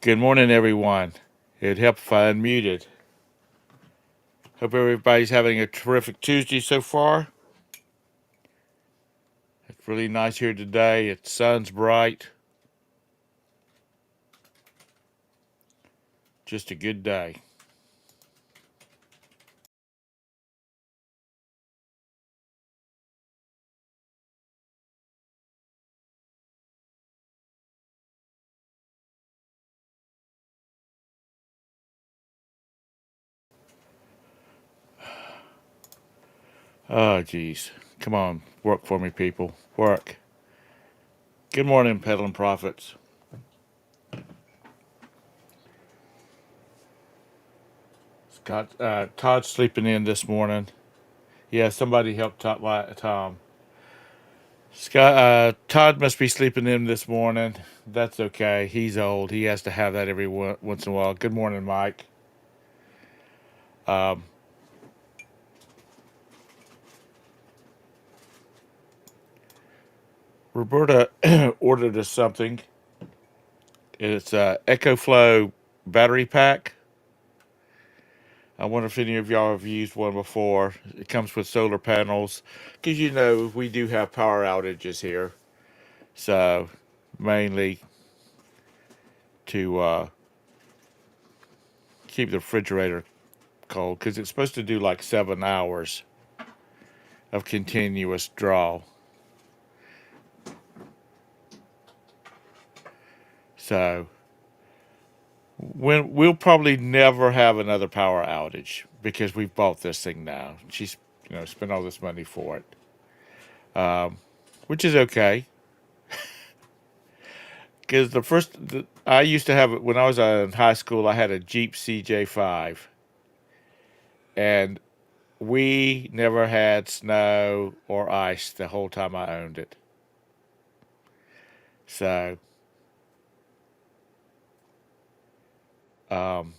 Good morning, everyone. It'd help if I unmuted. Hope everybody's having a terrific Tuesday so far. It's really nice here today. The sun's bright. Just a good day. Oh, geez. Come on, work for me, people. Work. Good morning, peddling prophets. Todd's sleeping in this morning. Yeah, somebody help Tom. Todd must be sleeping in this morning. That's okay. He's old. He has to have that every once in a while. Good morning, Mike. Um, Roberta ordered us something. It's a EcoFlow battery pack. I wonder if any of y'all have used one before. It comes with solar panels, because we do have power outages here. So mainly to keep the refrigerator cold, because it's supposed to do like 7 hours of continuous draw. So we'll probably never have another power outage because we've bought this thing now. She's spent all this money for it, which is okay. Because I used to have it when I was in high school. I had a Jeep CJ5, and we never had snow or ice the whole time I owned it. So, um,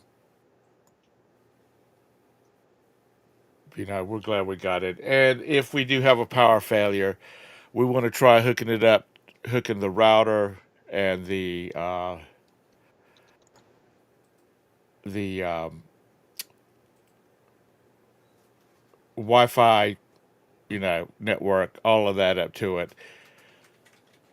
we're glad we got it. And if we do have a power failure, we want to try hooking the router and the Wi-Fi, network, all of that up to it.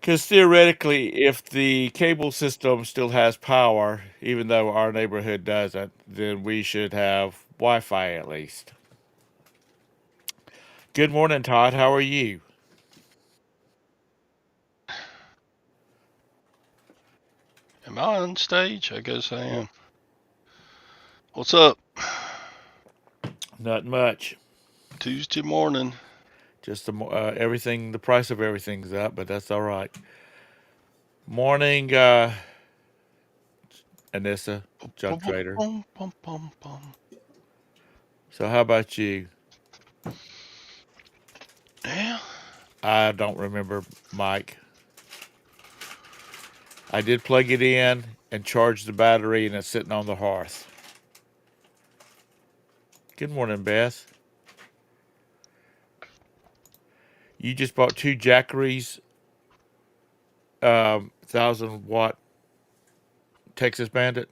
Because theoretically, if the cable system still has power, even though our neighborhood doesn't, then we should have Wi Fi at least. Good morning, Todd. How are you? Am I on stage? I guess I am. What's up? Not much. Tuesday morning. Just everything, the price of everything's up, but that's all right. Morning, Anissa, Bum, Junk Trader. bum, bum, bum, bum. So, how about you? Yeah. I don't remember, Mike. I did plug it in and charge the battery, and it's sitting on the hearth. Good morning, Beth. You just bought two Jackeries 1,000 watt Texas Bandit.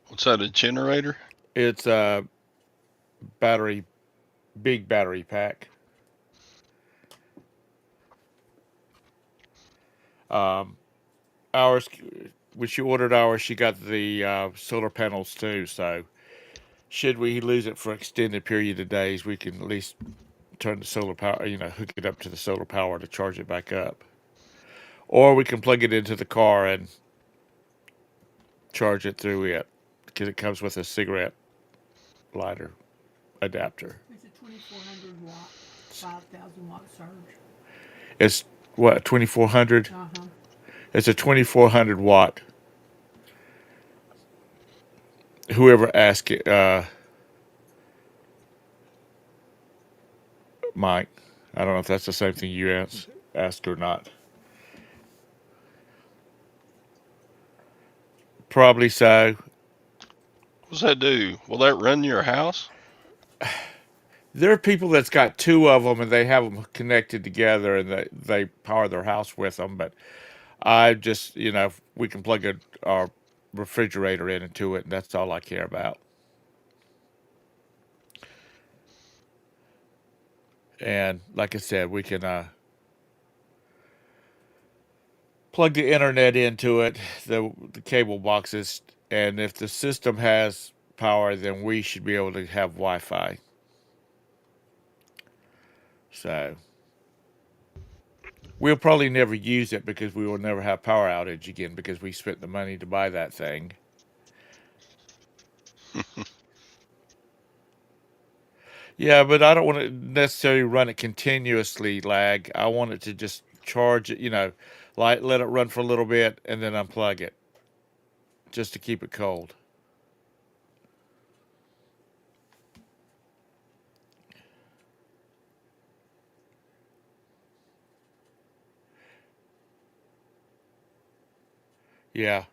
What's that? A generator? It's a battery, big battery pack. Um, ours, when she ordered ours, she got the solar panels too. So should we lose it for an extended period of days, we can at least turn the solar power, hook it up to the solar power to charge it back up. Or we can plug it into the car and charge it through it because it comes with a cigarette lighter adapter. It's a 2400 watt, 5000 watt surge. It's what, 2400? Uh huh. It's a 2400 watt. Whoever asked it, Mike. I don't know if that's the same thing you asked or not. Probably so. What's that do? Will that run your house? There are people that's got two of them and they have them connected together and they power their house with them. But I just, we can plug our refrigerator into it, and that's all I care about. And like I said, we can plug the internet into it, the cable boxes, and if the system has power, then we should be able to have Wi-Fi. So we'll probably never use it because we will never have power outage again because we spent the money to buy that thing. Yeah, but I don't want to necessarily run it continuously, lag. I want it to just charge it, like let it run for a little bit and then unplug it just to keep it cold. Yeah.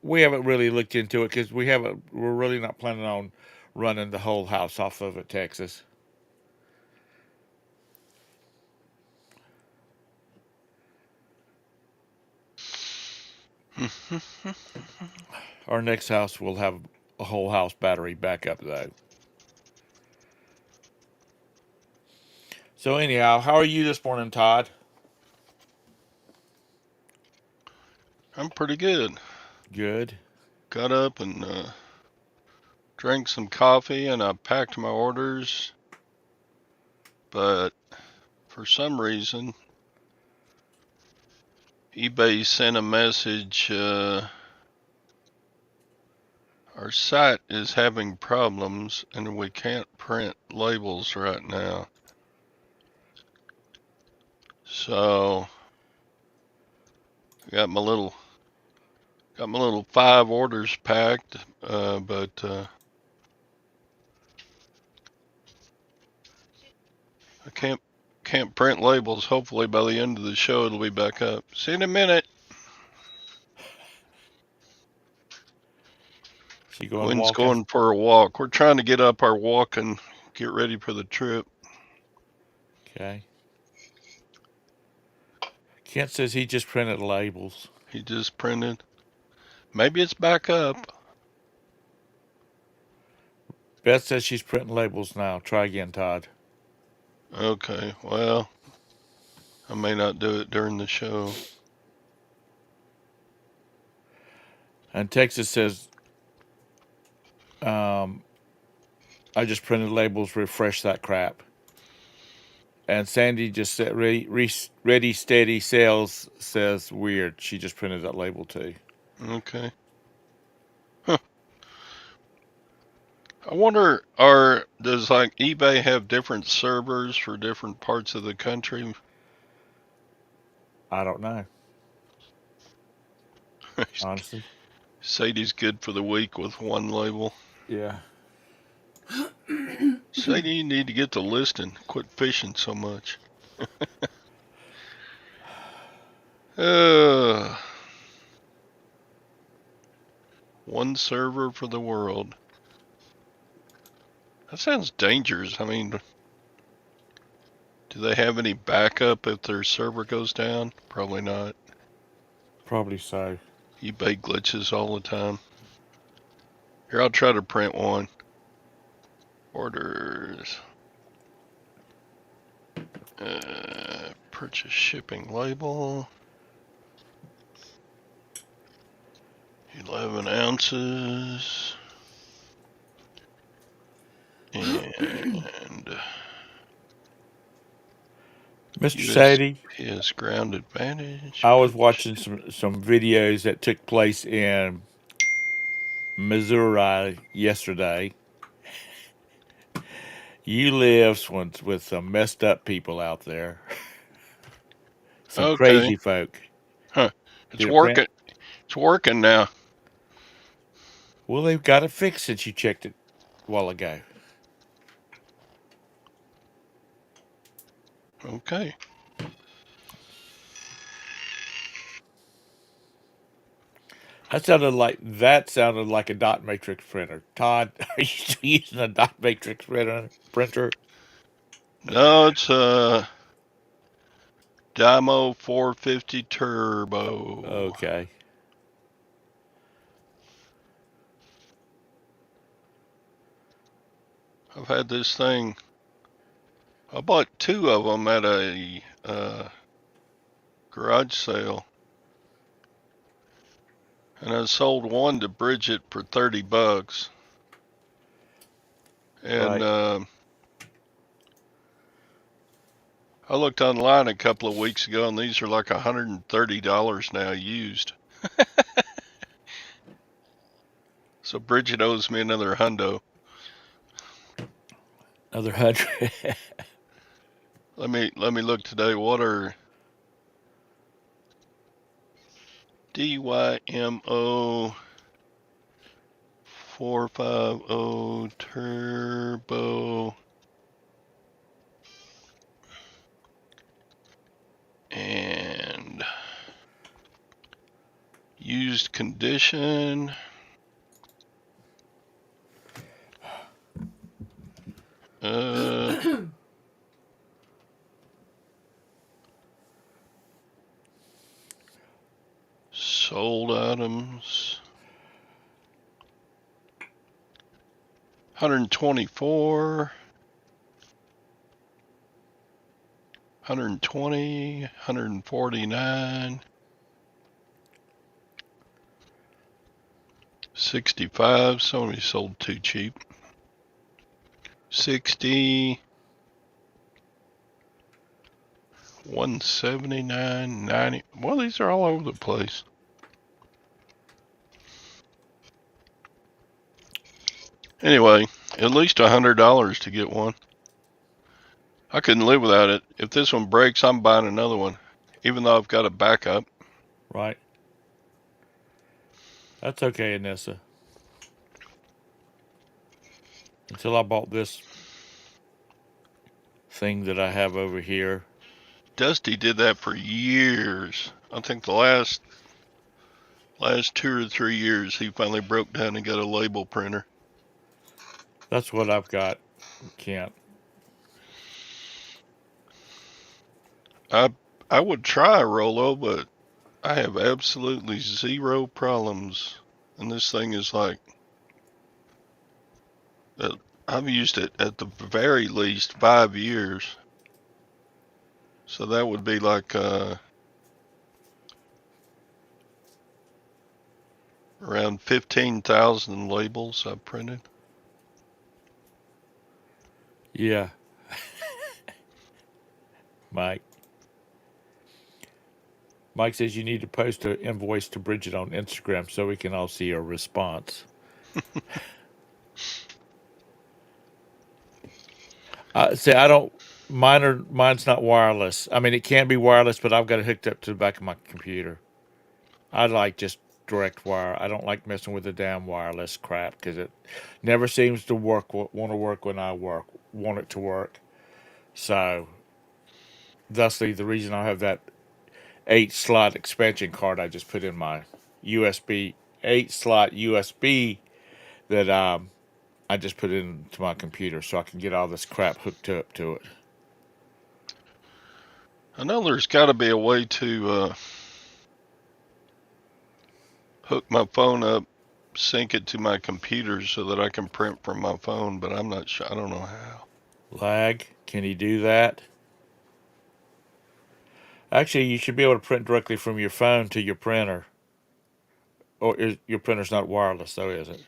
We haven't really looked into it because we're really not planning on running the whole house off of it, Texas. Our next house will have a whole house battery backup though. So anyhow, how are you this morning, Todd? I'm pretty good. Good. Got up and drank some coffee, and I packed my orders. But for some reason, eBay sent a message. Our site is having problems, and we can't print labels right now. So got my little 5 orders packed, but I can't print labels. Hopefully by the end of the show it'll be back up. See you in a minute. She going Quinn's walking? going for a walk. We're trying to get up our walk and get ready for the trip. Okay. Kent says he just printed labels. He just printed. Maybe it's back up. Beth says she's printing labels now. Try again, Todd. Okay, well, I may not do it during the show. And Texas says, I just printed labels, refresh that crap. And Sandy just said, ready, steady, sales says weird. She just printed that label too. Okay. Huh. I wonder, does like eBay have different servers for different parts of the country? I don't know, honestly. Sadie's good for the week with one label. Yeah. Sadie, you need to get to listing. Quit fishing so much. One server for the world. That sounds dangerous. I mean, do they have any backup if their server goes down? Probably not. Probably so. eBay glitches all the time. Here, I'll try to print one. Orders. Purchase shipping label. 11 ounces. And Mr. Sadie, USPS ground advantage. I was watching some videos that took place in Missouri yesterday. You live with some messed up people out there. Some crazy folk. Huh. It's working. It's working now. Well, they've got it fixed since you checked it a while ago. Okay. That sounded like a dot matrix printer. Todd, are you still using a dot matrix printer? No, it's Dymo 450 Turbo. Okay. I've had this thing. I bought 2 of them at a garage sale, and I sold one to Bridget for $30. And Right. I looked online a couple of weeks ago, and these are like $130 now used. So Bridget owes me another hundo. Another 100. Let me look today. What are DYMO 450 Turbo and used condition? Sold items. 124, 120, 149, 65. Somebody sold too cheap. 60, 179, 90. Well, these are all over the place. Anyway, at least $100 to get one. I couldn't live without it. If this one breaks, I'm buying another one, even though I've got a backup. Right. That's okay, Anissa. Until I bought this thing that I have over here. Dusty did that for years. I think the last 2 or 3 years, he finally broke down and got a label printer. That's what I've got, Kent. I would try Rolo, but I have absolutely zero problems. And this thing is like, I've used it at the very least 5 years. So that would be like around 15,000 labels I've printed. Yeah. Mike. Mike says you need to post an invoice to Bridget on Instagram so we can all see her response. See, I don't. Mine's not wireless. I mean, it can be wireless, but I've got it hooked up to the back of my computer. I like just direct wire. I don't like messing with the damn wireless crap because it never seems to work. Want to work when I want it to work. So, thusly, the reason I have that 8-slot expansion card I just put in my USB 8-slot USB that I just put into my computer so I can get all this crap hooked up to it. I know there's got to be a way to hook my phone up, sync it to my computer so that I can print from my phone, but I'm not sure. I don't know how. Lag, can he do that? Actually, you should be able to print directly from your phone to your printer. Or your printer's not wireless, though, is it?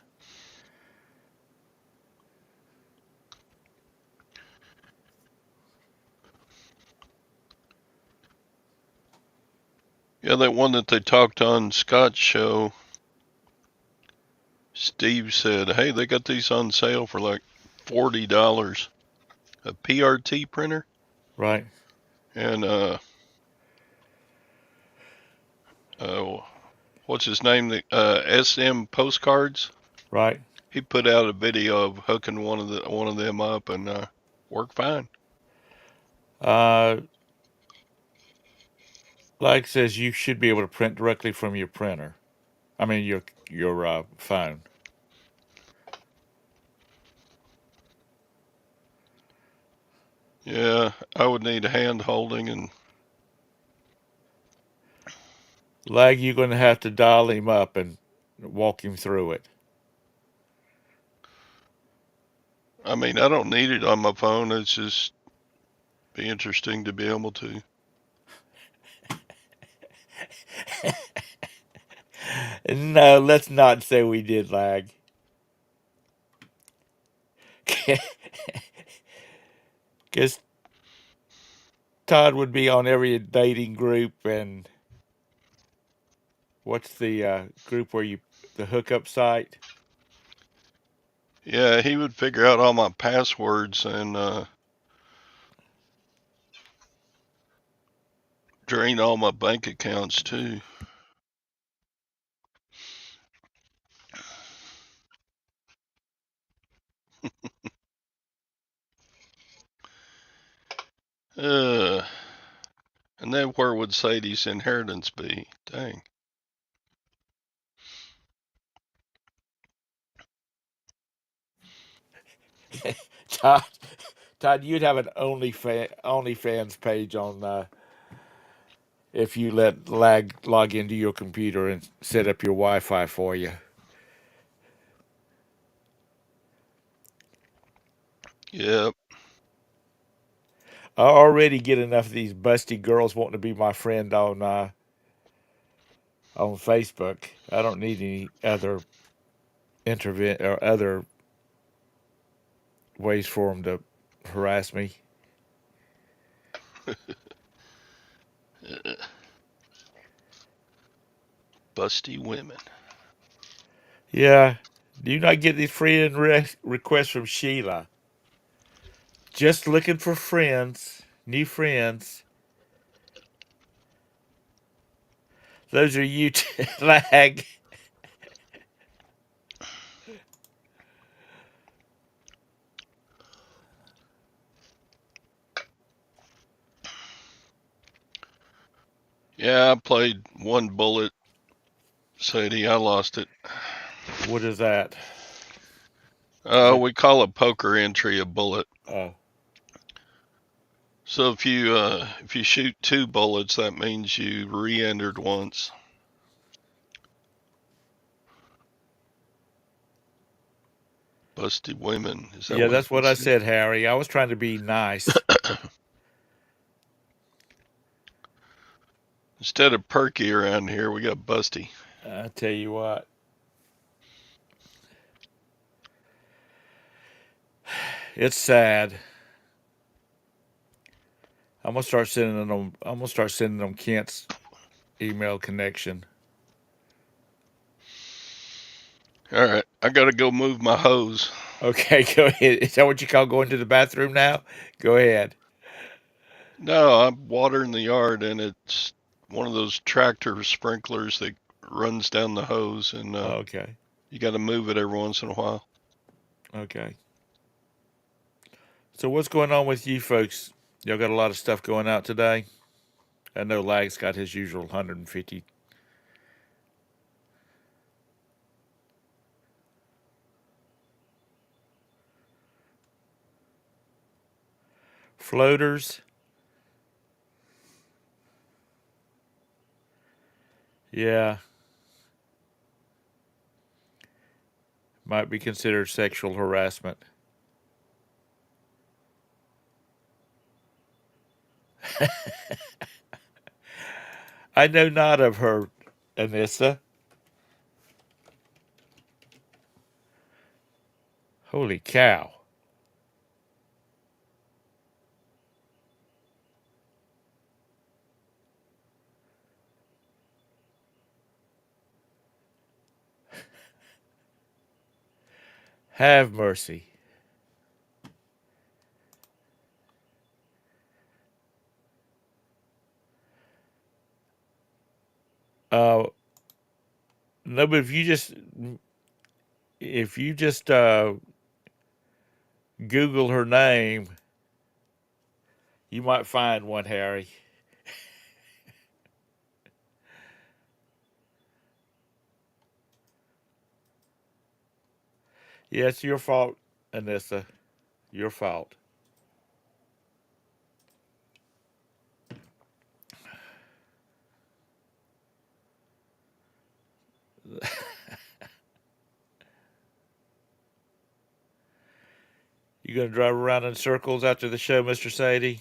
Yeah, that one that they talked on Scott's show, Steve said, hey, they got these on sale for like $40. A PRT printer. Right. And what's his name? The SM postcards. Right. He put out a video of hooking one of them up and worked fine. Uh, like says you should be able to print directly from your printer. I mean your phone. Yeah, I would need hand holding and Lag, you're going to have to dial him up and walk him through it. I mean, I don't need it on my phone. It's just be interesting to be able to. No, let's not say we did, Lag. Because Todd would be on every dating group, and what's the group where you, the hookup site? Yeah, he would figure out all my passwords and drain all my bank accounts too. Uh, and then where would Sadie's inheritance be? Dang. Todd, Todd, you'd have an OnlyFans page on if you let Lag log into your computer and set up your Wi-Fi for you. Yep. I already get enough of these busty girls wanting to be my friend on Facebook. I don't need any other intervent or other ways for them to harass me. Busty women. Yeah. Do you not get these friend requests from Sheila? Just looking for friends, new friends. Those are you, Lag. Yeah, I played one bullet, Sadie. I lost it. What is that? Is that We call a poker entry a bullet. oh So if you shoot two bullets, that means you re-entered once. Busty women. Is that yeah, what that's he what I said? said, Harry. I was trying to be nice. Instead of perky around here, we got busty. I tell you what, it's sad. I'm gonna start sending them. I'm gonna start sending them Kent's email connection. All right, I gotta go move my hose. Okay, go ahead. Is that what you call going to the bathroom now? Go ahead. No, I'm watering the yard, and it's one of those tractor sprinklers that runs down the hose, and Okay, you got to move it every once in a while. okay. So what's going on with you folks? Y'all got a lot of stuff going out today. I know Lag's got his usual 150. Floaters. Yeah, might be considered sexual harassment. I know not of her, Anissa. Holy cow. Have mercy. Uh, no, but if you just Google her name, you might find one, Harry. Yeah, it's your fault, Anissa. Your fault. You gonna drive around in circles after the show, Mr. Sadie?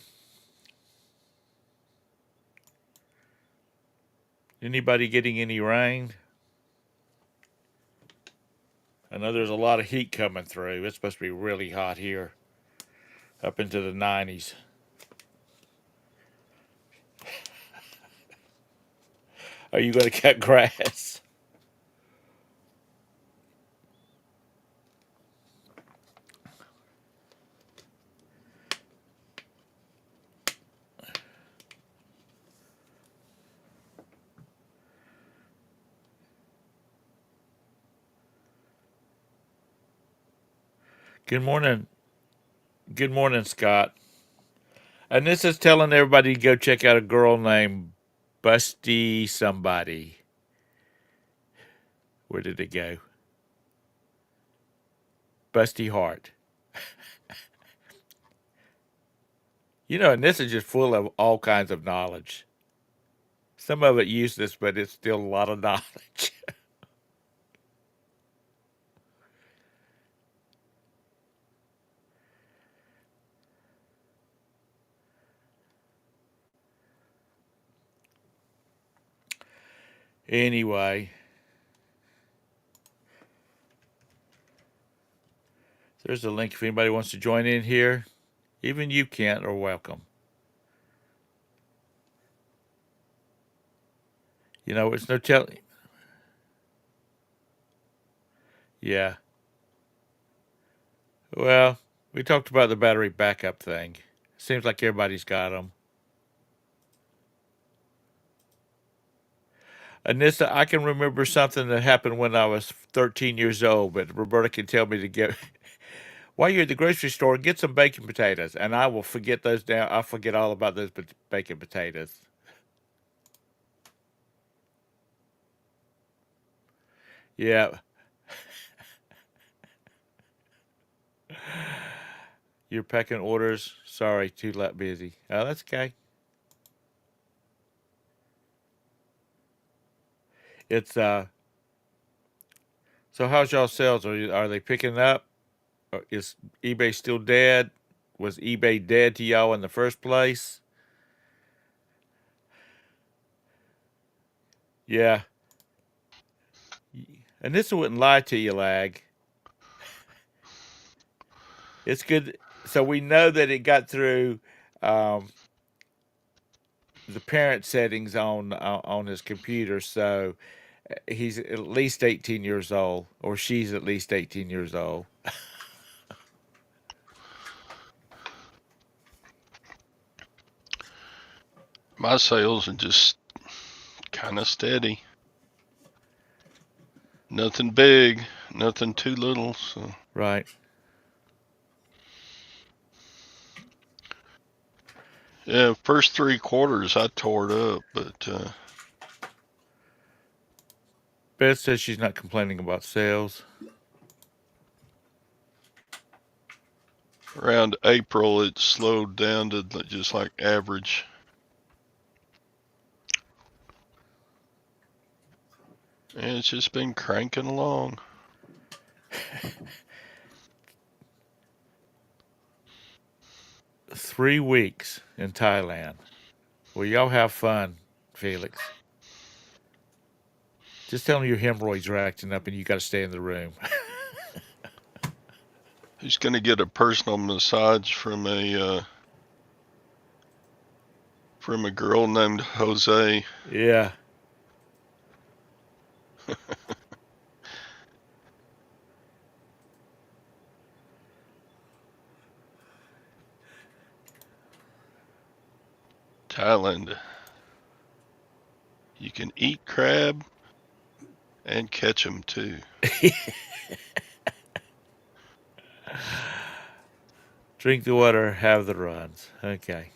Anybody getting any rain? I know there's a lot of heat coming through. It's supposed to be really hot here, up into the 90s. Are you gonna cut grass? Good morning. Good morning, Scott. And this is telling everybody to go check out a girl named Busty somebody. Where did it go? Busty Hart. And this is just full of all kinds of knowledge. Some of it useless, but it's still a lot of knowledge. Anyway, there's a link if anybody wants to join in here. Even you can't or welcome. It's no telling. Yeah. Well, we talked about the battery backup thing. Seems like everybody's got them. Anissa, I can remember something that happened when I was 13 years old, but Roberta can tell me to get. While you're at the grocery store, get some baked potatoes, and I will forget those down. I'll forget all about those baked potatoes. Yeah, you're packing orders. Sorry, too busy. Oh, that's okay. It's So how's y'all sales? Are they picking up? Is eBay still dead? Was eBay dead to y'all in the first place? Yeah. And this wouldn't lie to you, Lag. It's good. So we know that it got through um, the parent settings on his computer. So he's at least 18 years old, or she's at least 18 years old. My sales are just kind of steady. Nothing big, nothing too little. So Right. yeah, first 3 quarters I tore it up, but Beth says she's not complaining about sales. around April it slowed down to just like average. And it's just been cranking along. 3 weeks in Thailand. Well, y'all have fun, Felix. Just tell them your hemorrhoids are acting up and you got to stay in the room. He's gonna get a personal massage from a girl named Jose. Yeah. Thailand. You can eat crab and catch 'em too. Drink the water, have the runs. Okay.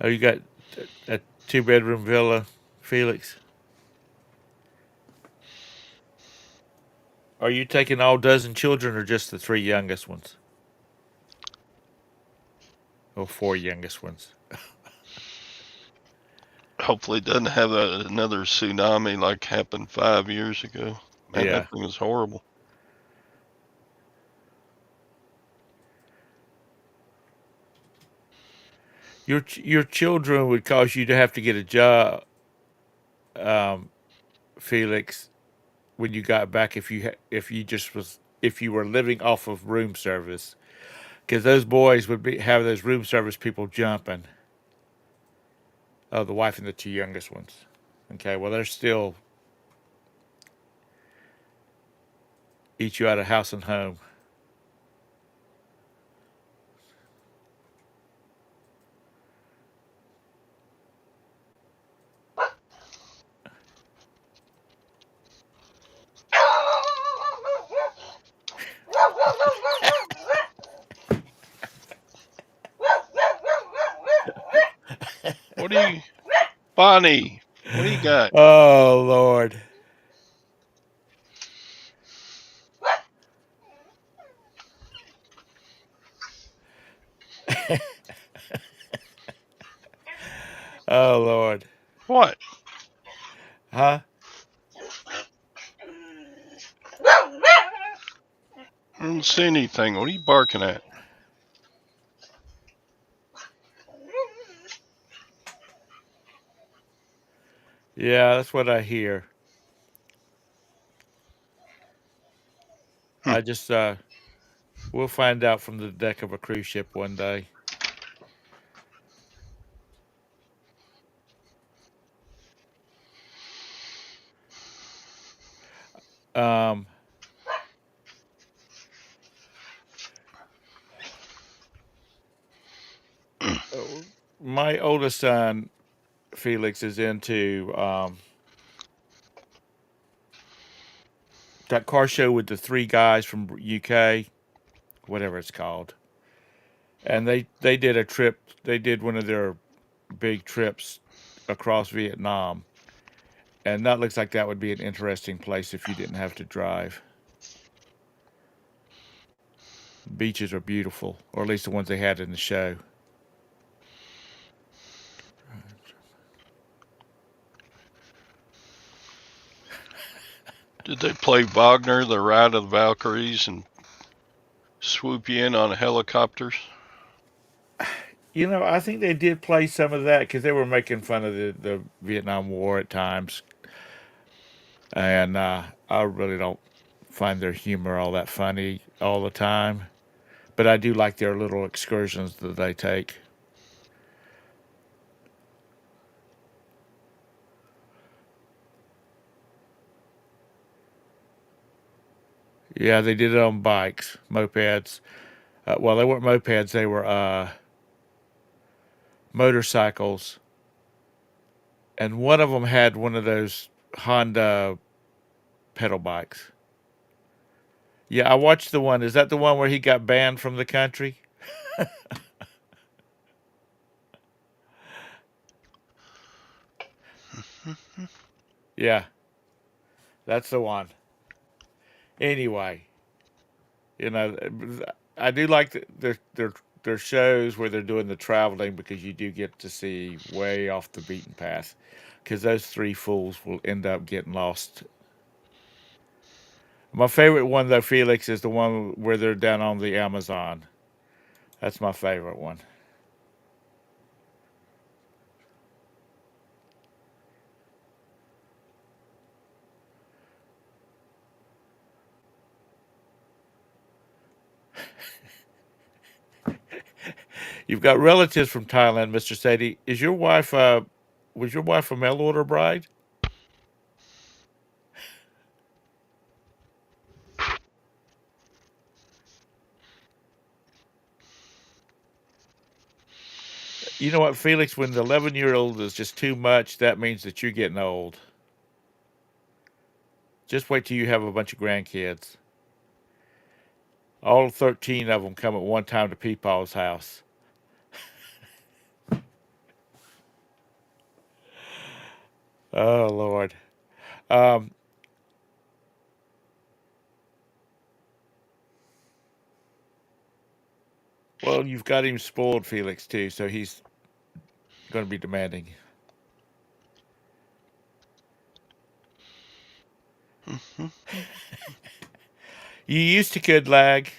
Oh, you got a 2 bedroom villa, Felix? Are you taking all dozen children or just the 3 youngest ones? Or 4 youngest ones? Hopefully it doesn't have another tsunami like happened 5 years ago. Man, Yeah. that thing is horrible. Your children would cause you to have to get a job, um, Felix, when you got back if you were living off of room service, because those boys would be have those room service people jumping. Oh, the wife and the two youngest ones. Okay, well they're still eat you out of house and home. What do you, Bonnie? What do you got? Oh Lord. Oh Lord. What? Huh? I don't see anything. What are you barking at? Yeah, that's what I hear. Hmm. I just we'll find out from the deck of a cruise ship one day. Um, my oldest son Felix is into that car show with the three guys from UK, whatever it's called. And they did a trip. They did one of their big trips across Vietnam, and that looks like that would be an interesting place if you didn't have to drive. Beaches are beautiful, or at least the ones they had in the show. Did they play Wagner, the Ride of the Valkyries, and swoop you in on helicopters? You know, I think they did play some of that because they were making fun of the Vietnam War at times, and I really don't find their humor all that funny all the time. But I do like their little excursions that they take. Yeah, they did it on bikes, mopeds. Well, they weren't mopeds; they were motorcycles, and one of them had one of those Honda pedal bikes. Yeah, I watched the one. Is that the one where he got banned from the country? Yeah, that's the one. Anyway, you know, I do like their shows where they're doing the traveling because you do get to see way off the beaten path. Because those three fools will end up getting lost. My favorite one though, Felix, is the one where they're down on the Amazon. That's my favorite one. You've got relatives from Thailand, Mr. Sadie. Is your wife was your wife a mail order bride? You know what, Felix? When the 11-year-old is just too much, that means that you're getting old. Just wait till you have a bunch of grandkids. All 13 of them come at one time to Peepaw's house. Oh Lord. Um, well, you've got him spoiled, Felix, too, so he's going to be demanding. You used to could lag.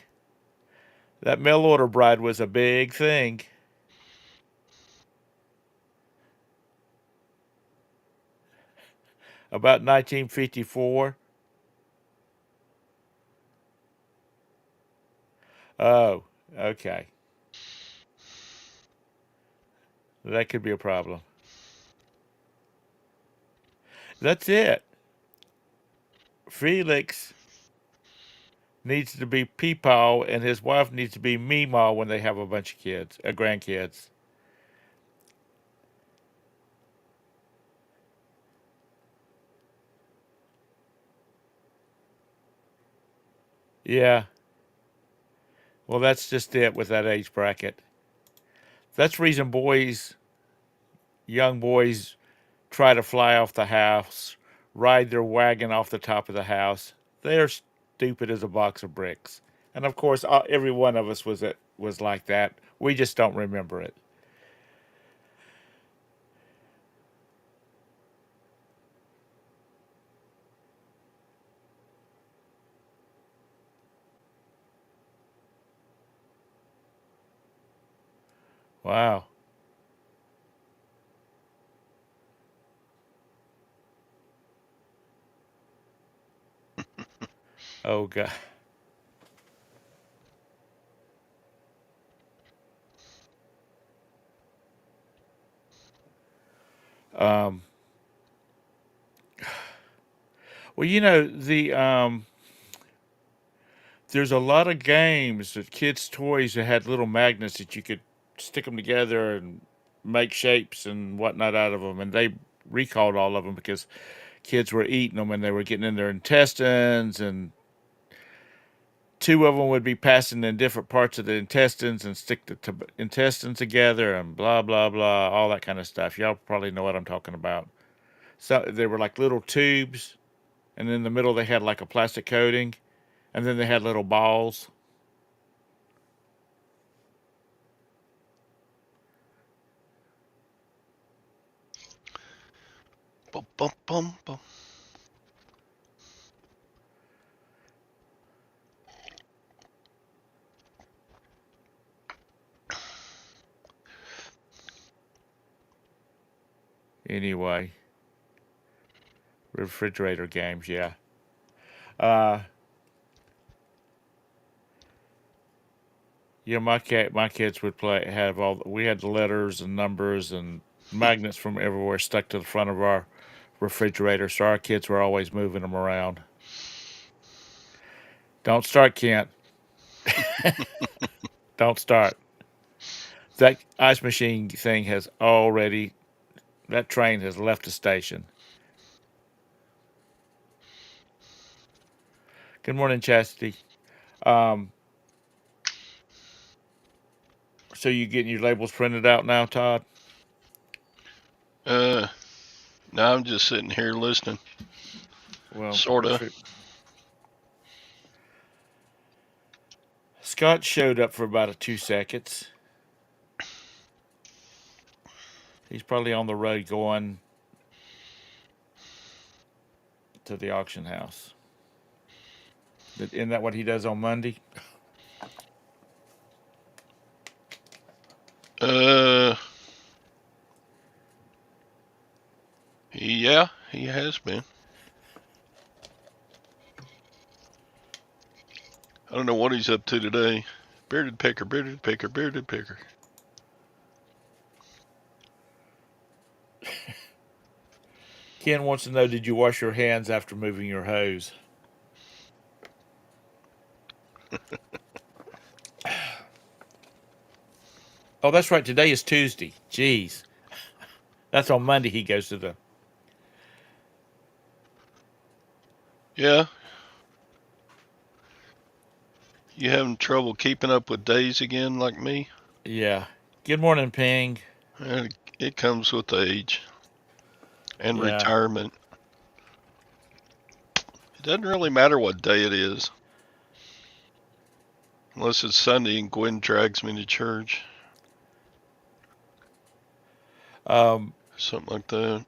That mail order bride was a big thing. About 1954. Oh, okay. That could be a problem. That's it. Felix needs to be Peepaw, and his wife needs to be Meemaw when they have a bunch of kids, grandkids. Yeah. Well, that's just it with that age bracket. That's the reason young boys, try to fly off the house, ride their wagon off the top of the house. They're stupid as a box of bricks. And of course, every one of us was like that. We just don't remember it. Wow. Oh God. Um, well, there's a lot of games that kids' toys that had little magnets that you could stick them together and make shapes and whatnot out of them, and they recalled all of them because kids were eating them and they were getting in their intestines, and two of them would be passing in different parts of the intestines and stick the intestines together and blah blah blah, all that kind of stuff. Y'all probably know what I'm talking about. So they were like little tubes, and in the middle they had like a plastic coating, and then they had little balls. Bum, bum, bum, bum. Anyway, refrigerator games, yeah. Uh, yeah, my kids would have all. We had the letters and numbers and magnets from everywhere stuck to the front of our refrigerator, so our kids were always moving them around. Don't start, Kent. Don't start. That ice machine thing has already. That train has left the station. Good morning, Chastity. Um, so you getting your labels printed out now, Todd? Uh, now I'm just sitting here listening. Well, Sorta. Scott showed up for about 2 seconds. He's probably on the road going to the auction house. Isn't that what he does on Monday? Uh, yeah, he has been. I don't know what he's up to today. Bearded picker, bearded picker, bearded picker. Ken wants to know, did you wash your hands after moving your hose? Oh, that's right. Today is Tuesday. Jeez. That's on Monday he goes to the. Yeah, you having trouble keeping up with days again like me? Yeah. Good morning, Ping. It comes with age and Yeah. retirement. It doesn't really matter what day it is, unless it's Sunday and Gwen drags me to church. Um, Something like that.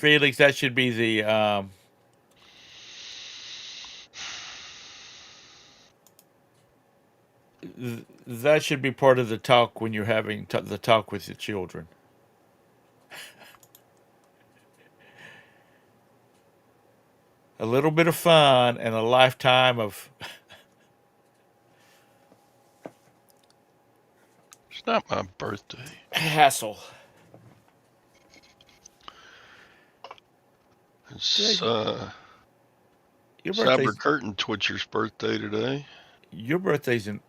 Felix, that should be the that should be part of the talk when you're having the talk with your children. A little bit of fun and a lifetime of It's not my birthday. hassle. It's Today's your Cyber birthday's Curtain Twitcher's birthday today. your birthday's in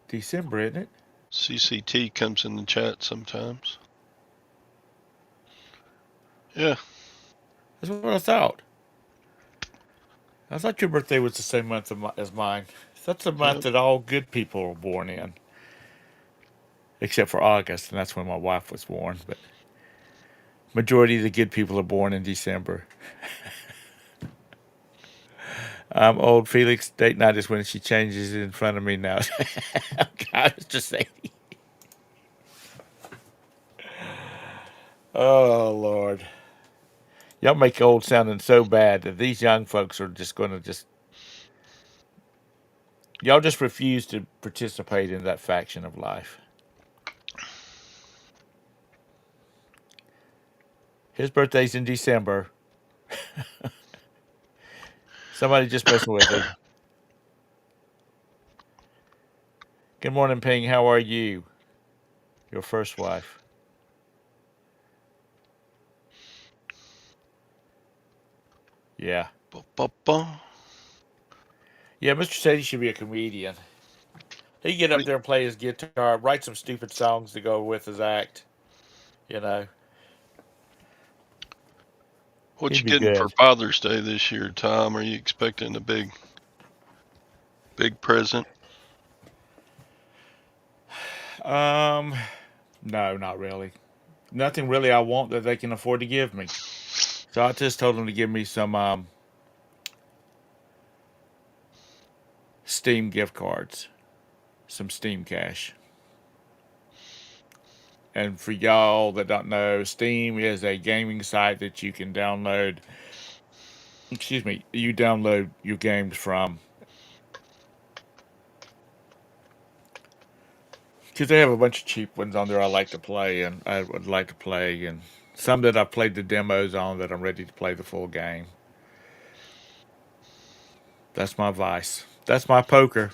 December, isn't it? CCT comes in the chat sometimes. Yeah. That's what I thought. I thought your birthday was the same month as mine. That's the month Yep. that all good people are born in, except for August, and that's when my wife was born. But majority of the good people are born in December. I'm old. Felix date night is when she changes it in front of me now. God, it's just saying. Oh Lord, y'all make old sounding so bad that these young folks are just going to just y'all just refuse to participate in that faction of life. His birthday's in December. Somebody just messing with him. Good morning, Ping. How are you? Your first wife. Yeah. Ba-ba-ba. Yeah, Mr. Sadie should be a comedian. He can get up What, there and play his guitar, write some stupid songs to go with his act. You know, what he'd you be getting for good. Father's Day this year, Tom? Are you expecting a big present? Um, no, not really. Nothing really I want that they can afford to give me. So I just told them to give me some Steam gift cards, some Steam cash. And for y'all that don't know, Steam is a gaming site that you can download. Excuse me, you download your games from because they have a bunch of cheap ones on there I like to play, and I would like to play, and some that I've played the demos on that I'm ready to play the full game. That's my vice. That's my poker.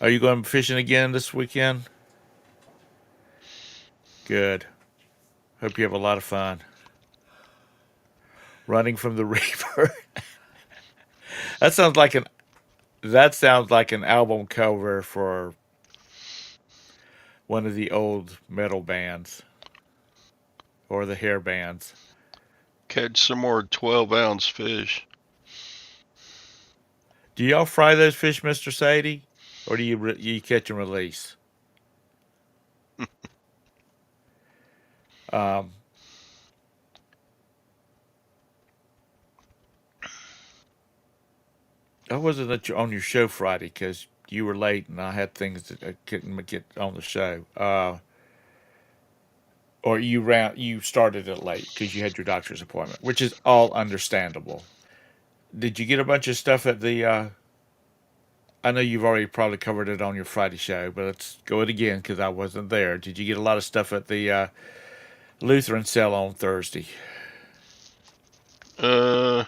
Are you going fishing again this weekend? Good. Hope you have a lot of fun. Running from the Reaper. that sounds like an that sounds like an album cover for one of the old metal bands or the hair bands. Catch some more 12-ounce fish. Do y'all fry those fish, Mister Sadie, or do you catch and release? Um, I wasn't on your show Friday because you were late and I had things that I couldn't get on the show. Or you started it late because you had your doctor's appointment, which is all understandable. Did you get a bunch of stuff at the? I know you've already probably covered it on your Friday show, but let's go it again because I wasn't there. Did you get a lot of stuff at the Lutheran sale on Thursday? Uh,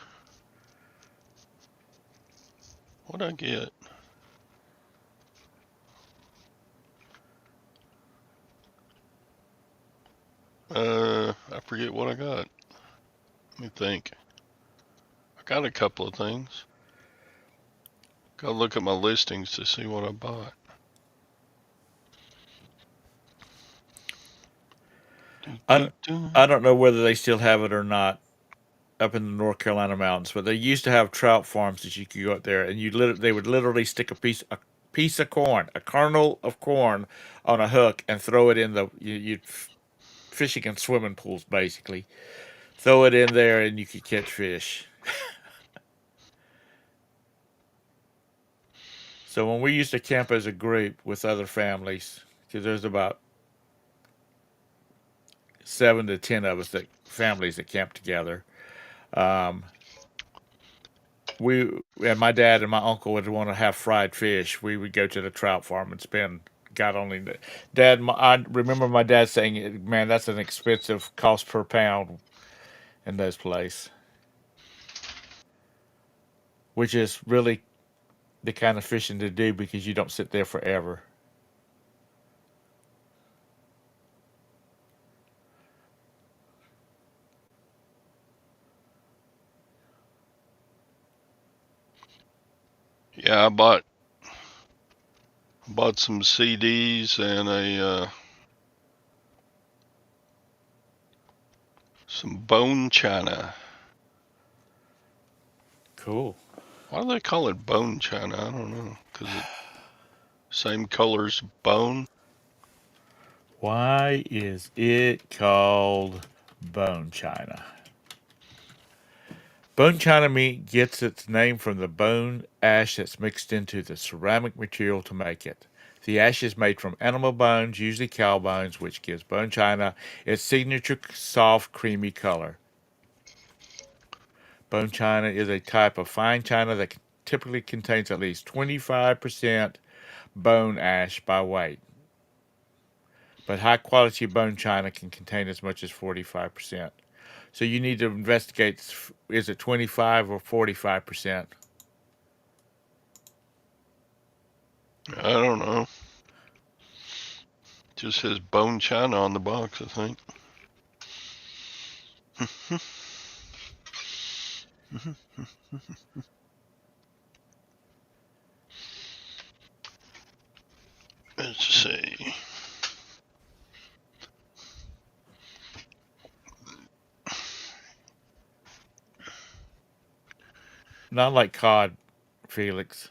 what'd I get? I forget what I got. Let me think. I got a couple of things. Gotta look at my listings to see what I bought. Do, do, I, do. I don't know whether they still have it or not up in the North Carolina mountains, but they used to have trout farms that you could go up there and they would literally stick a piece of corn, a kernel of corn, on a hook and throw it in you fishing in swimming pools basically. Throw it in there and you could catch fish. So when we used to camp as a group with other families, because there's about 7 to 10 of us, that families that camp together. Um, we and my dad and my uncle would want to have fried fish. We would go to the trout farm and spend God only. Dad, I remember my dad saying, "Man, that's an expensive cost per pound in those places," which is really the kind of fishing to do because you don't sit there forever. Yeah, I bought some CDs and some bone china. Cool. Why do they call it bone china? I don't know. Cause it same color as bone. Why is it called bone china? Bone china meat gets its name from the bone ash that's mixed into the ceramic material to make it. The ash is made from animal bones, usually cow bones, which gives bone china its signature soft, creamy color. Bone china is a type of fine china that typically contains at least 25% bone ash by weight, but high quality bone china can contain as much as 45%. So you need to investigate, is it 25 or 45%? I don't know. Just says bone china on the box, I think. Let's see. Not like cod, Felix.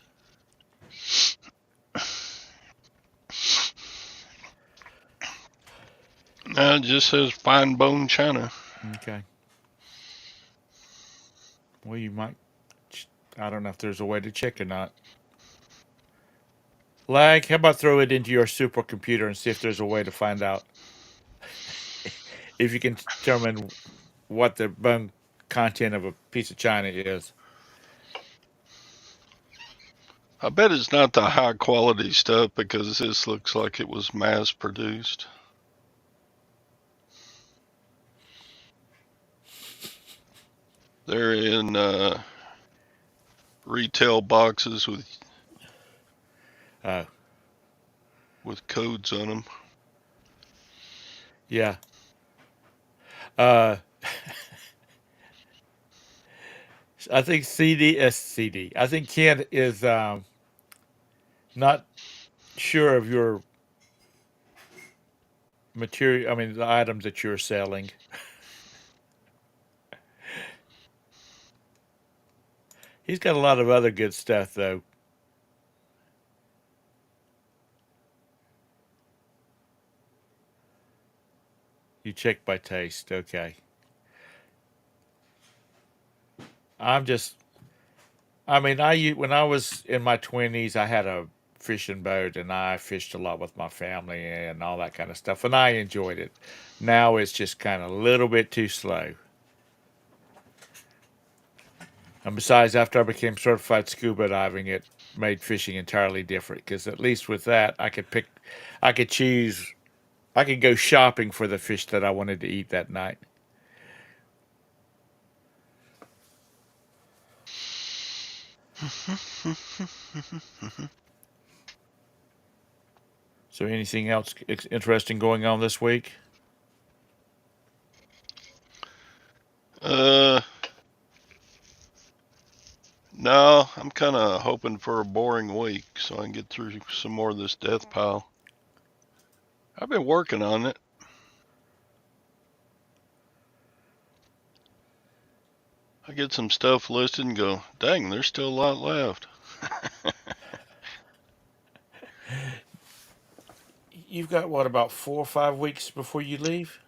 No, it just says fine bone china. Okay. Well, you might. I don't know if there's a way to check or not. Lag, how about throw it into your supercomputer and see if there's a way to find out if you can determine what the bone content of a piece of china is. I bet it's not the high quality stuff because this looks like it was mass produced. They're in retail boxes Uh, with codes on them. yeah. Uh, I think CD. I think Ken is not sure of your material. I mean, the items that you're selling. He's got a lot of other good stuff, though. You check by taste. Okay. I'm just. I mean, when I was in my 20s, I had a fishing boat and I fished a lot with my family and all that kind of stuff, and I enjoyed it. Now it's just kind of a little bit too slow. And besides, after I became certified scuba diving, it made fishing entirely different because at least with that, I could choose, I could go shopping for the fish that I wanted to eat that night. So, anything else interesting going on this week? uh, no, I'm kind of hoping for a boring week so I can get through some more of this death pile. I've been working on it. I get some stuff listed and go, dang, there's still a lot left. You've got what, about 4 or 5 weeks before you leave?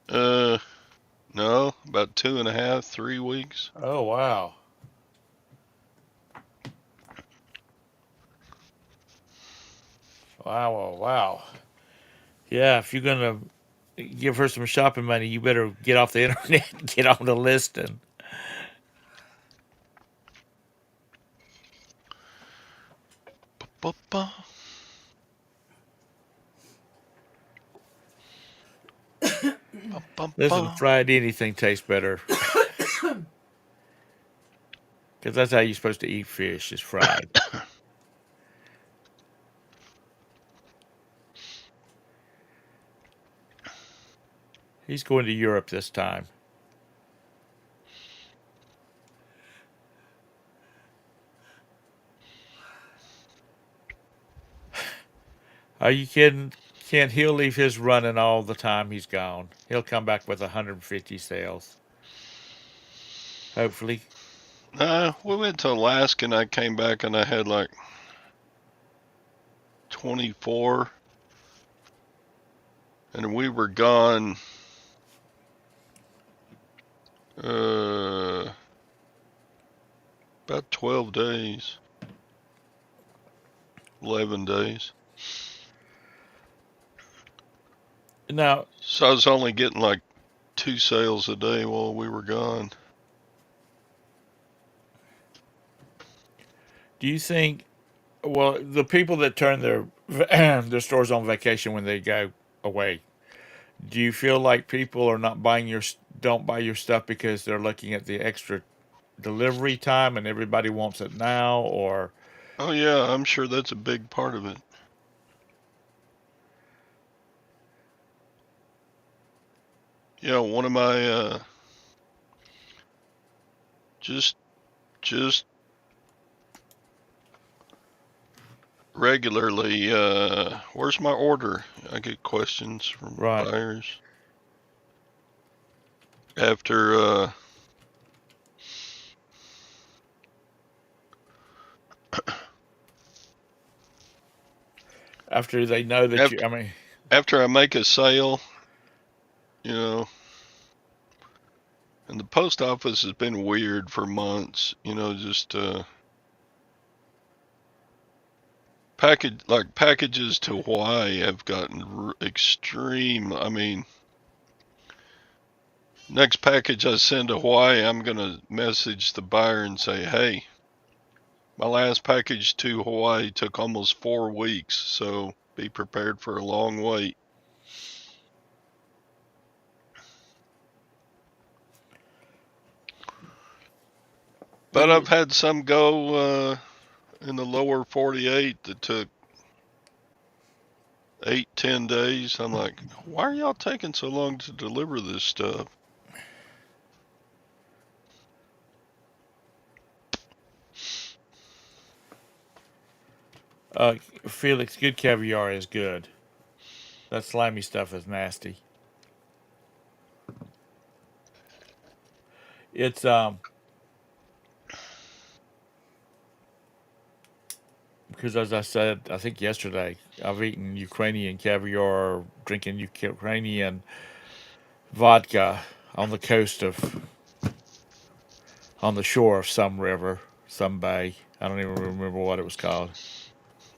Uh, no, about 2.5, 3 weeks. Oh wow. Wow, wow, wow. Yeah, if you're gonna give her some shopping money, you better get off the internet and get on the listing. Ba-ba. Ba-ba-ba. Listen, fried anything tastes better because that's how you're supposed to eat fish is fried. He's going to Europe this time. Are you kidding? Can't he'll leave his running all the time he's gone. He'll come back with 150 sales. Hopefully. Nah, we went to Alaska and I came back and I had like 24, and we were gone uh about 12 days, 11 days. Now, So I was only getting like 2 sales a day while we were gone. do you think well, the people that turn their their stores on vacation when they go away, do you feel like people are not buying your don't buy your stuff because they're looking at the extra delivery time and everybody wants it now, or Oh yeah, I'm sure that's a big part of it. Yeah, one of my just just regularly where's my order? I get questions from right buyers after after they know that you after I mean after I make a sale, you know, and the post office has been weird for months, you know, just packages to Hawaii have gotten extreme. I mean, next package I send to Hawaii, I'm gonna message the buyer and say, "Hey, my last package to Hawaii took almost 4 weeks, so be prepared for a long wait." But I've had some go in the lower 48 that took 8, 10 days. I'm like, why are y'all taking so long to deliver this stuff? uh Felix, good caviar is good. That slimy stuff is nasty. It's because as I said, I think yesterday, I've eaten Ukrainian caviar, drinking Ukrainian vodka on the coast of, on the shore of some river, some bay. I don't even remember what it was called.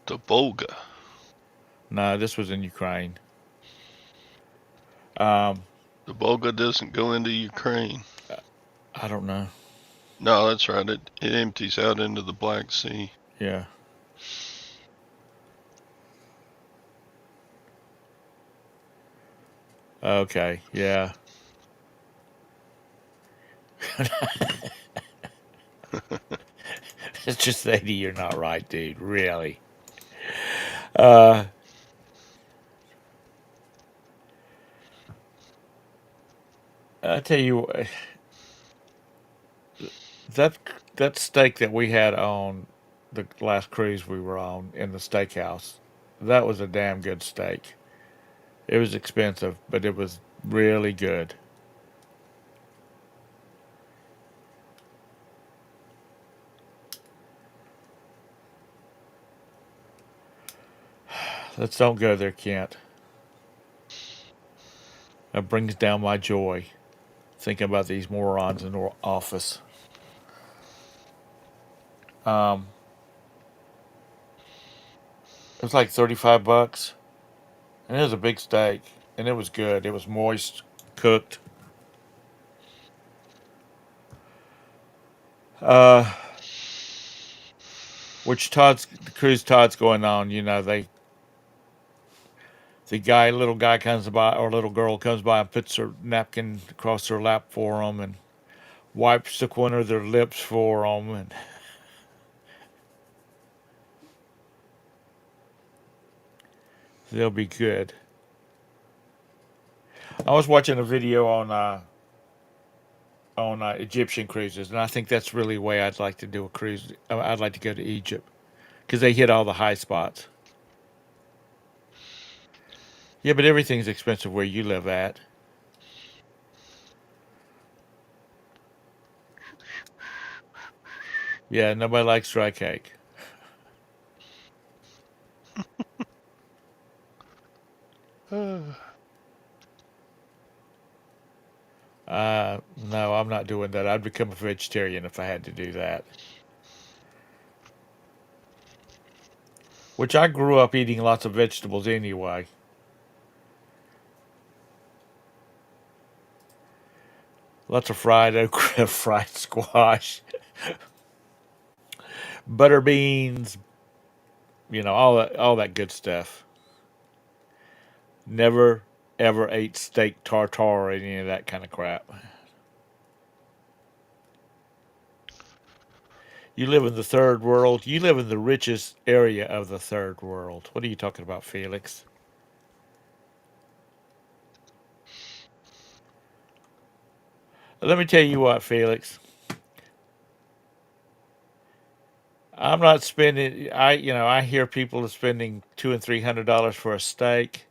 The Volga. No, this was in Ukraine. Um, The Volga doesn't go into Ukraine. I don't know. No, that's right. It empties out into the Black Sea. Yeah. Okay. Yeah. It's just 80. You're not right, dude. Really. Uh, I tell you, that that steak that we had on the last cruise we were on in the steakhouse, that was a damn good steak. It was expensive, but it was really good. Let's don't go there, Kent. That brings down my joy thinking about these morons in the office. Um, it was like $35, And it was a big steak, and it was good. It was moist, cooked. Uh, which Todd's the cruise Todd's going on. Little guy comes by or little girl comes by and puts her napkin across her lap for them and wipes the corner of their lips for them, and they'll be good. I was watching a video on Egyptian cruises, and I think that's really the way I'd like to do a cruise. I'd like to go to Egypt because they hit all the high spots. Yeah, but everything's expensive where you live at. Yeah, nobody likes dry cake. No, I'm not doing that. I'd become a vegetarian if I had to do that. Which I grew up eating lots of vegetables anyway. Lots of fried okra, fried squash, butter beans, all that good stuff. Never ever ate steak tartare or any of that kind of crap. You live in the third world. You live in the richest area of the third world. What are you talking about, Felix? Let me tell you what, Felix. I'm not spending. I hear people are spending $200 and $300 for a steak.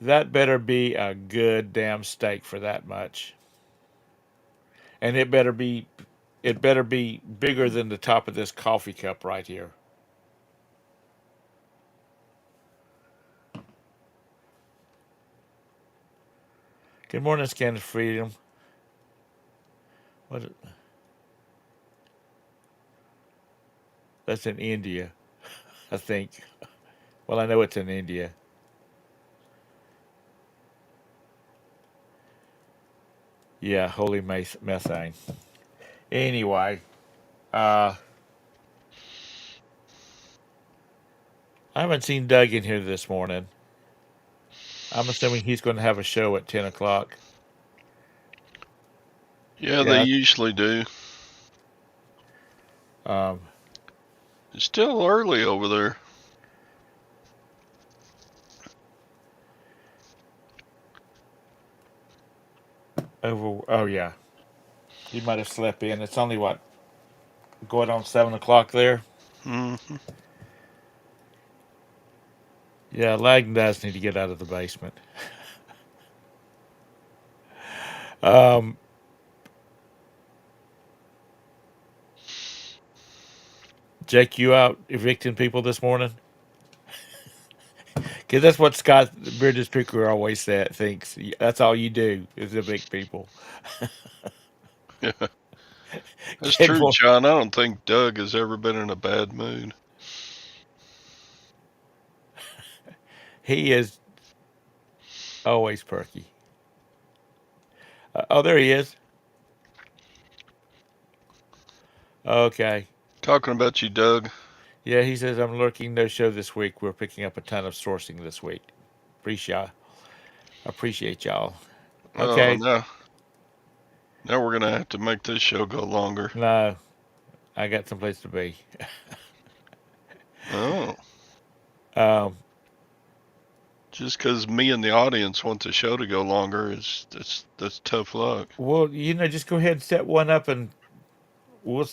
That better be a good damn steak for that much, and it better be bigger than the top of this coffee cup right here. Good morning, Scan Freedom. What? That's in India, I think. Well, I know it's in India. Yeah, holy methane. Anyway, uh, I haven't seen Doug in here this morning. I'm assuming he's going to have a show at 10 o'clock. Yeah, they Yeah. usually do. Um, It's still early over there. oh yeah, he might have slept in. It's only what, going on 7 o'clock there. Hmm. Yeah, Langdon does need to get out of the basement. Um, Jake, you out evicting people this morning? Because that's what Scott, the British speaker, always thinks. That's all you do is evict people. Yeah, that's Good true, boy. John. I don't think Doug has ever been in a bad mood. He is always perky. Oh, there he is. Okay. Talking about you, Doug. Yeah, he says, I'm lurking no show this week. We're picking up a ton of sourcing this week. Appreciate y'all. Oh, Okay. now we're gonna have to make this show go longer. No, I got someplace to be. Oh, Um, just because me and the audience want the show to go longer is that's tough luck. well, just go ahead and set one up and we'll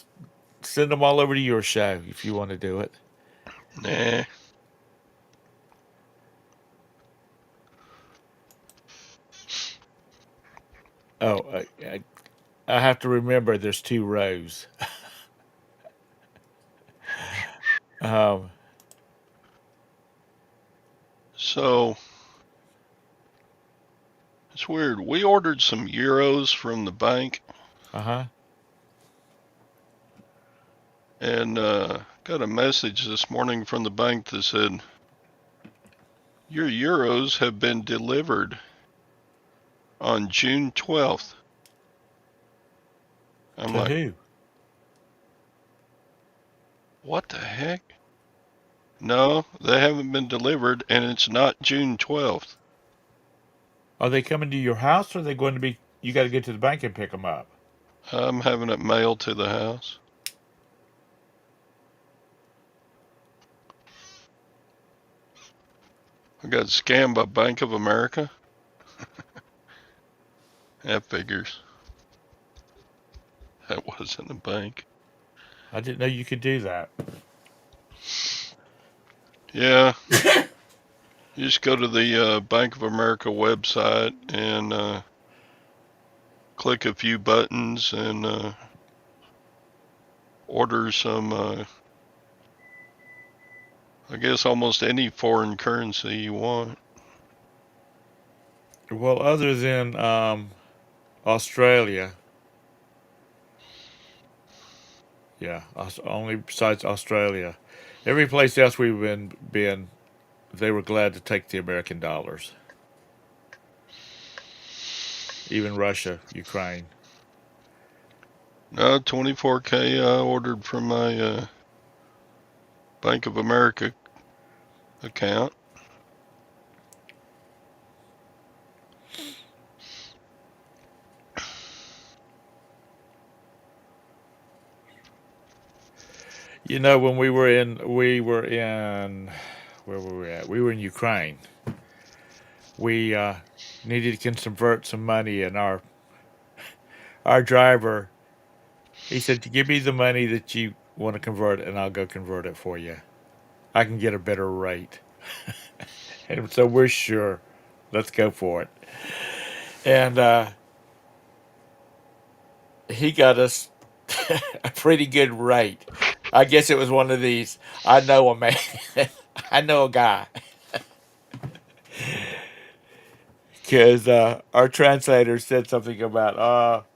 send them all over to your show if you want to do it. Nah. Oh, I have to remember there's 2 rows. Um, So it's weird. We ordered some euros from the bank uh huh. and got a message this morning from the bank that said Your euros have been delivered on June 12th. I'm To like, who? what the heck? No, they haven't been delivered, and it's not June 12th. Are they coming to your house, or are they going to be? You got to get to the bank and pick them up. I'm having it mailed to the house. I got scammed by Bank of America. That figures. That wasn't a bank. I didn't know you could do that. Yeah, you just go to the Bank of America website and click a few buttons and order some, I guess, almost any foreign currency you want. Well, other than Australia, yeah, only besides Australia, every place else we've been, they were glad to take the American dollars. Even Russia, Ukraine. No, 24K I ordered from my Bank of America account. You know, when we were in, where were we at? We were in Ukraine. We needed to convert some money, and our driver, he said, "Give me the money that you want to convert, and I'll go convert it for you. I can get a better rate." And so we're sure, let's go for it. And he got us a pretty good rate. I guess it was one of these. I know a man. I know a guy. Because our translator said something about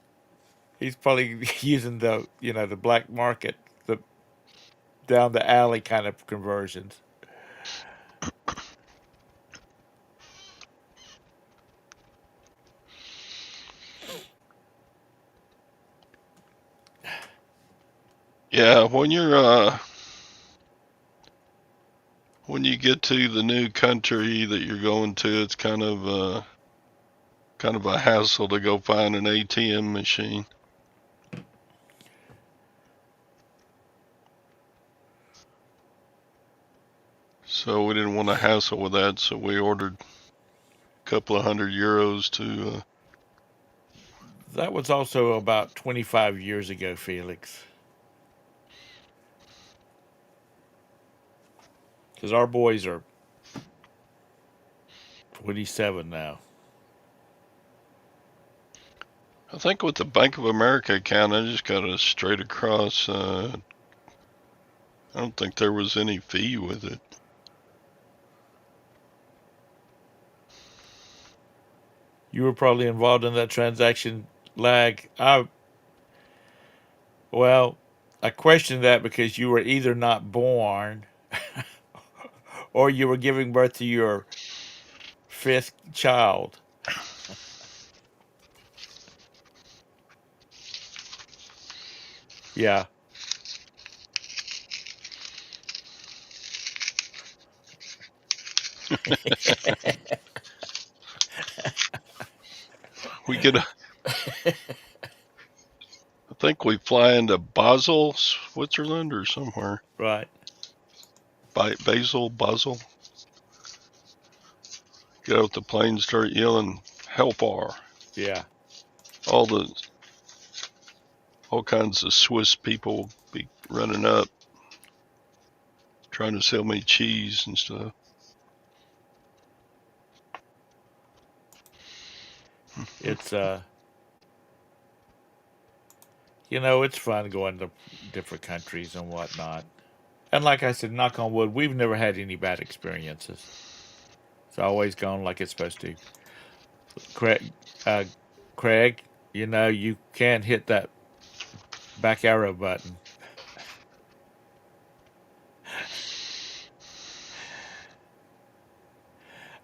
he's probably using the black market, the down the alley kind of conversions. Yeah, when you get to the new country that you're going to, it's kind of a hassle to go find an ATM machine. So we didn't want to hassle with that, so we ordered a couple of €100 to. That was also about 25 years ago, Felix. Because our boys are 27 now. I think with the Bank of America account, I just got a straight across. I don't think there was any fee with it. You were probably involved in that transaction lag. Well, I question that because you were either not born or you were giving birth to your fifth child. Yeah. We get, I think we fly into Basel, Switzerland, or somewhere. Right. Basel. Get out the plane, start yelling "Hellfire!" Yeah. All the all kinds of Swiss people be running up, trying to sell me cheese and stuff. It's it's fun going to different countries and whatnot. And like I said, knock on wood, we've never had any bad experiences. It's always gone like it's supposed to. Craig, uh, Craig, you can't hit that back arrow button.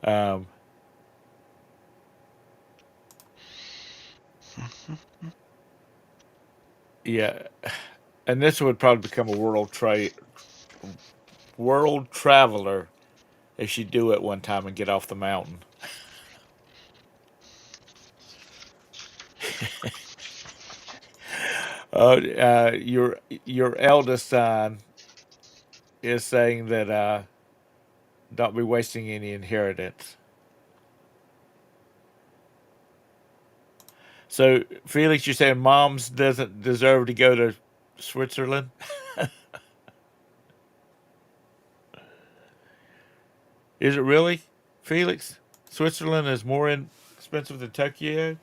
Um, yeah, and this would probably become a world traveler if she do it one time and get off the mountain. Your eldest son is saying that don't be wasting any inheritance. So Felix, you're saying moms doesn't deserve to go to Switzerland? Is it really, Felix? Switzerland is more expensive than Tokyo.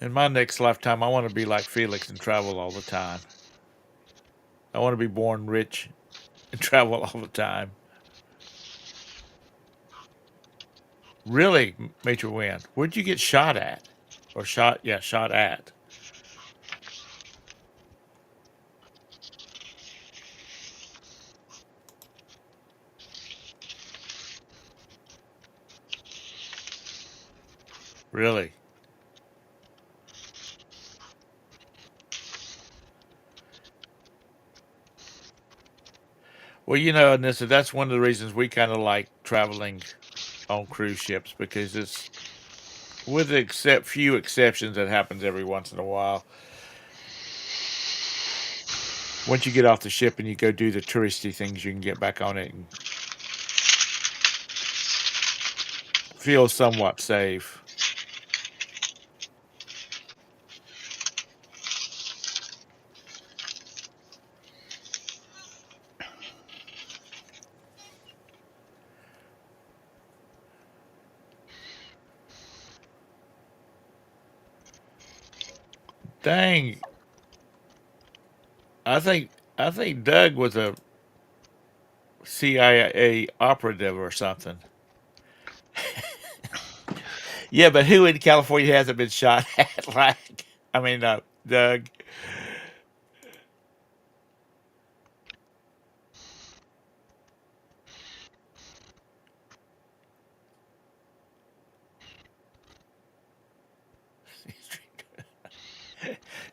In my next lifetime, I want to be like Felix and travel all the time. I want to be born rich and travel all the time. Really, Major Win, where'd you get shot at? Or shot? Yeah, shot at. Really? Well, and that's one of the reasons we kind of like traveling on cruise ships because it's, with except few exceptions, that happens every once in a while. Once you get off the ship and you go do the touristy things, you can get back on it and feel somewhat safe. Dang, I think Doug was a CIA operative or something. Yeah, but who in California hasn't been shot at? Like, I mean, Doug.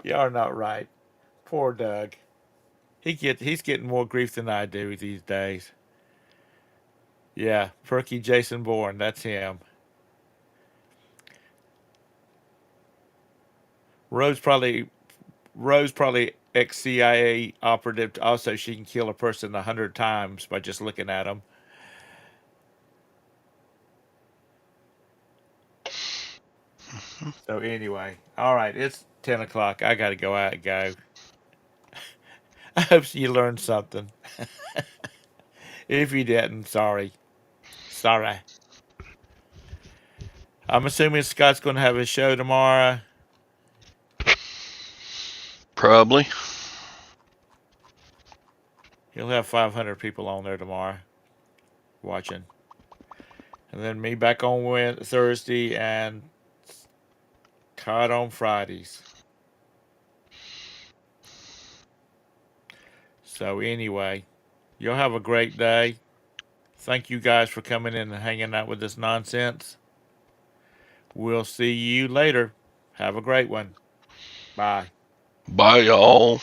You are not right. Poor Doug. He's getting more grief than I do these days. Yeah, Perky Jason Bourne. That's him. Rose probably Rose probably ex CIA operative. Also, she can kill a person 100 times by just looking at them. So anyway, all right, it's 10 o'clock. I got to go out and go. I hope you learned something. If you didn't, sorry. Sorry. I'm assuming Scott's going to have his show tomorrow. Probably. He'll have 500 people on there tomorrow watching. And then me back on Thursday and Todd on Fridays. So anyway, you'll have a great day. Thank you guys for coming in and hanging out with this nonsense. We'll see you later. Have a great one. Bye. Bye, y'all.